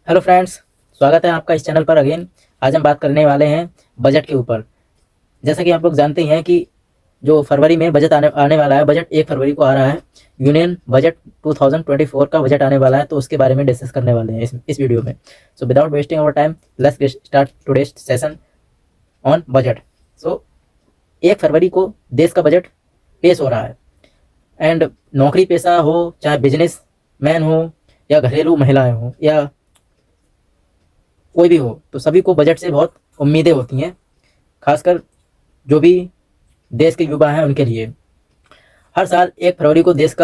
Hello friends, स्वागत है आपका इस चैनल पर अगेन। आज हम बात करने वाले हैं बजट के ऊपर। जैसा कि आप लोग जानते हैं कि जो फरवरी में बजट आने वाला है, बजट 1 फरवरी को आ रहा है। यूनियन बजट 2024 का बजट आने वाला है, तो उसके बारे में डिस्कस करने वाले हैं इस वीडियो में। So without wasting our time, let's start today's session on budget. So 1 फरवरी को देश का बजट पेश हो रहा है। एंड नौकरी पेशा हो, चाहे बिजनेस मैन हो या घरेलू महिलाएं हो या कोई भी हो, तो सभी को बजट से बहुत उम्मीदें होती हैं, खासकर जो भी देश के युवा हैं उनके लिए। हर साल 1 फरवरी को देश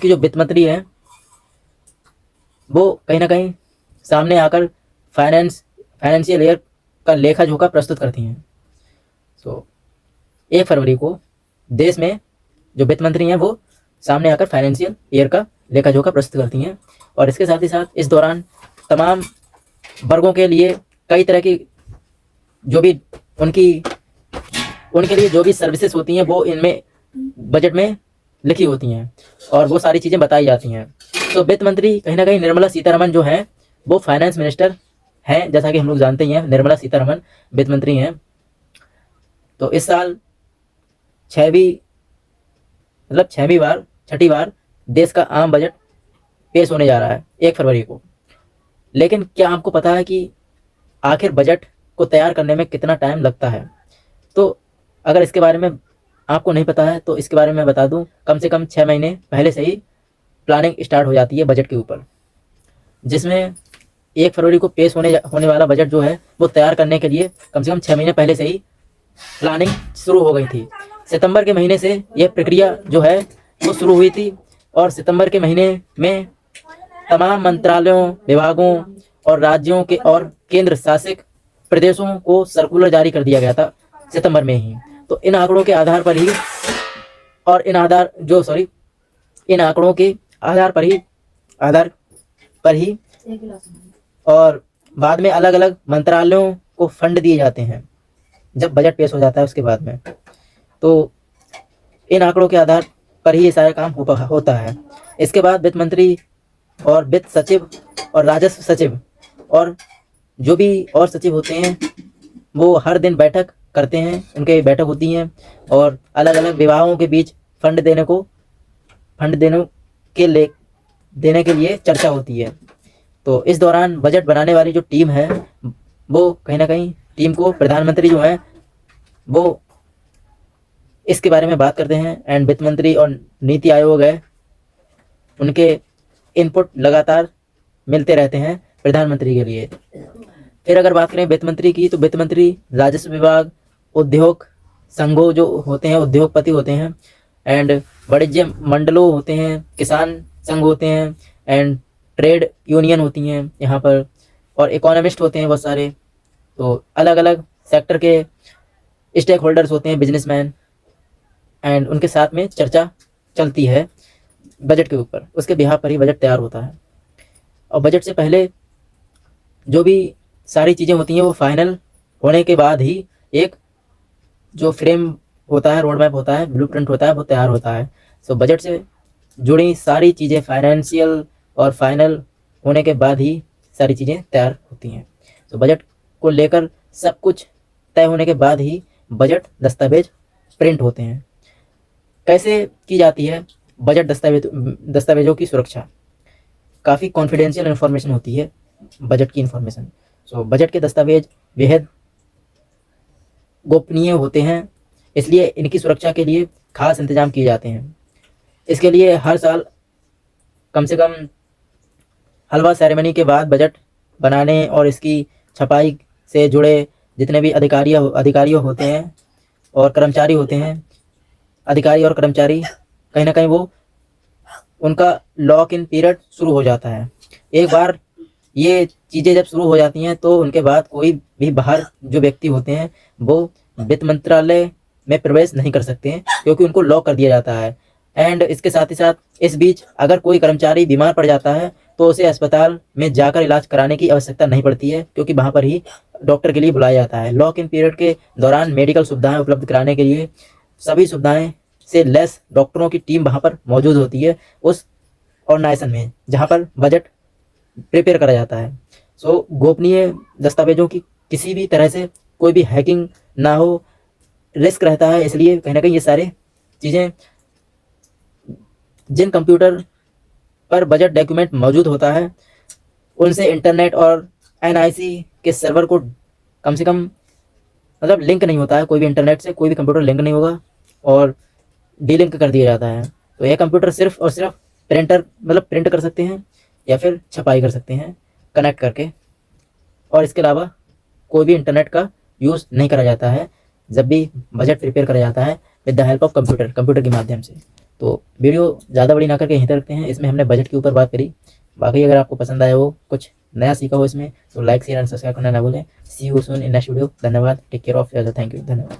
की जो वित्त मंत्री हैं वो कहीं ना कहीं सामने आकर फाइनेंशियल ईयर का लेखा जोखा प्रस्तुत करती हैं। सो 1 फरवरी को देश में जो वित्त मंत्री हैं वो सामने आकर फाइनेंशियल ईयर का लेखा जोखा प्रस्तुत करती हैं। और इसके साथ ही साथ इस दौरान तमाम वर्गों के लिए कई तरह की जो भी उनके लिए जो भी सर्विसेज होती हैं वो इनमें बजट में लिखी होती हैं और वो सारी चीज़ें बताई जाती हैं। तो वित्त मंत्री कहीं ना कहीं निर्मला सीतारमण जो हैं वो फाइनेंस मिनिस्टर हैं। जैसा कि हम लोग जानते ही हैं, निर्मला सीतारमण वित्त मंत्री हैं। तो इस साल छठी बार देश का आम बजट पेश होने जा रहा है 1 फरवरी को। लेकिन क्या आपको पता है कि आखिर बजट को तैयार करने में कितना टाइम लगता है? तो अगर इसके बारे में आपको नहीं पता है तो इसके बारे में बता दूं, कम से कम 6 महीने पहले से ही प्लानिंग स्टार्ट हो जाती है बजट के ऊपर, जिसमें 1 फरवरी को पेश होने वाला बजट जो है वो तैयार करने के लिए कम से कम 6 महीने पहले से ही प्लानिंग शुरू हो गई थी। सितंबर के महीने से यह प्रक्रिया जो है वो शुरू हुई थी और सितंबर के महीने में तमाम मंत्रालयों, विभागों और राज्यों के और केंद्र शासित प्रदेशों को सर्कुलर जारी कर दिया गया था सितंबर में ही। तो इन आंकड़ों के आधार पर ही और इन आंकड़ों के आधार पर ही और बाद में अलग अलग मंत्रालयों को फंड दिए जाते हैं जब बजट पेश हो जाता है उसके बाद में। तो इन आंकड़ों के आधार पर ही ये सारा काम होता है। इसके बाद वित्त मंत्री और वित्त सचिव और राजस्व सचिव और जो भी और सचिव होते हैं वो हर दिन बैठक करते हैं, उनके बैठक होती हैं और अलग अलग विभागों के बीच फंड देने के लिए चर्चा होती है। तो इस दौरान बजट बनाने वाली जो टीम है वो कहीं ना कहीं टीम को प्रधानमंत्री जो है वो इसके बारे में बात करते हैं। एंड वित्त मंत्री और नीति आयोग है, उनके इनपुट लगातार मिलते रहते हैं प्रधानमंत्री के लिए। फिर अगर बात करें वित्त मंत्री की, तो वित्त मंत्री राजस्व विभाग, उद्योग संघों जो होते हैं, उद्योगपति होते हैं, एंड वाणिज्य मंडलों होते हैं, किसान संघ होते हैं, एंड ट्रेड यूनियन होती हैं यहाँ पर, और इकोनॉमिस्ट होते हैं बहुत सारे। तो अलग अलग सेक्टर के स्टेक होल्डर्स होते हैं, बिजनेसमैन, एंड उनके साथ में चर्चा चलती है बजट के ऊपर। उसके बिहार पर ही बजट तैयार होता है। और बजट से पहले जो भी सारी चीज़ें होती हैं वो फाइनल होने के बाद ही एक जो फ्रेम होता है, रोड मैप होता है, ब्लूप्रिंट होता है, वो तैयार होता है। सो बजट से जुड़ी सारी चीज़ें फाइनेंशियल और फाइनल होने के बाद ही सारी चीज़ें तैयार होती हैं। सो बजट को लेकर सब कुछ तय होने के बाद ही बजट दस्तावेज प्रिंट होते हैं। कैसे की जाती है बजट दस्तावेजों की सुरक्षा? काफ़ी कॉन्फिडेंशियल इन्फॉर्मेशन होती है बजट की इन्फॉर्मेशन। सो बजट के दस्तावेज बेहद गोपनीय होते हैं, इसलिए इनकी सुरक्षा के लिए खास इंतजाम किए जाते हैं। इसके लिए हर साल कम से कम हलवा सेरेमनी के बाद बजट बनाने और इसकी छपाई से जुड़े जितने भी अधिकारी होते हैं और कर्मचारी होते हैं, अधिकारी और कर्मचारी कहीं ना कहीं वो उनका लॉक इन पीरियड शुरू हो जाता है। एक बार ये चीज़ें जब शुरू हो जाती हैं तो उनके बाद कोई भी बाहर जो व्यक्ति होते हैं वो वित्त मंत्रालय में प्रवेश नहीं कर सकते हैं, क्योंकि उनको लॉक कर दिया जाता है। एंड इसके साथ ही साथ इस बीच अगर कोई कर्मचारी बीमार पड़ जाता है तो उसे अस्पताल में जाकर इलाज कराने की आवश्यकता नहीं पड़ती है, क्योंकि वहाँ पर ही डॉक्टर के लिए बुलाया जाता है। लॉक इन पीरियड के दौरान मेडिकल सुविधाएं उपलब्ध कराने के लिए सभी सुविधाएं से लेस डॉक्टरों की टीम वहाँ पर मौजूद होती है उस ऑर्गेनाइजेशन में जहाँ पर बजट प्रिपेयर करा जाता है। सो गोपनीय दस्तावेजों की किसी भी तरह से कोई भी हैकिंग ना हो, रिस्क रहता है, इसलिए कहीं ना कहीं ये सारे चीज़ें, जिन कंप्यूटर पर बजट डॉक्यूमेंट मौजूद होता है उनसे इंटरनेट और एनआईसी के सर्वर को कम से कम मतलब लिंक नहीं होता है, कोई भी इंटरनेट से कोई भी कंप्यूटर लिंक नहीं होगा और डीलिंक कर दिया जाता है। तो यह कंप्यूटर सिर्फ और सिर्फ प्रिंटर मतलब प्रिंट कर सकते हैं या फिर छपाई कर सकते हैं कनेक्ट करके, और इसके अलावा कोई भी इंटरनेट का यूज़ नहीं करा जाता है जब भी बजट प्रिपेयर करा जाता है with the help of computer के माध्यम से। तो वीडियो ज़्यादा बड़ी ना करके यहीं तक रखते हैं। इसमें हमने बजट के ऊपर बात करी। बाकी अगर आपको पसंद आया हो, कुछ नया सीखा हो इसमें, तो लाइक शेयर एंड सब्सक्राइब करना ना भूलें। See you soon in next video. धन्यवाद। Take care of. Thank you. धन्यवाद।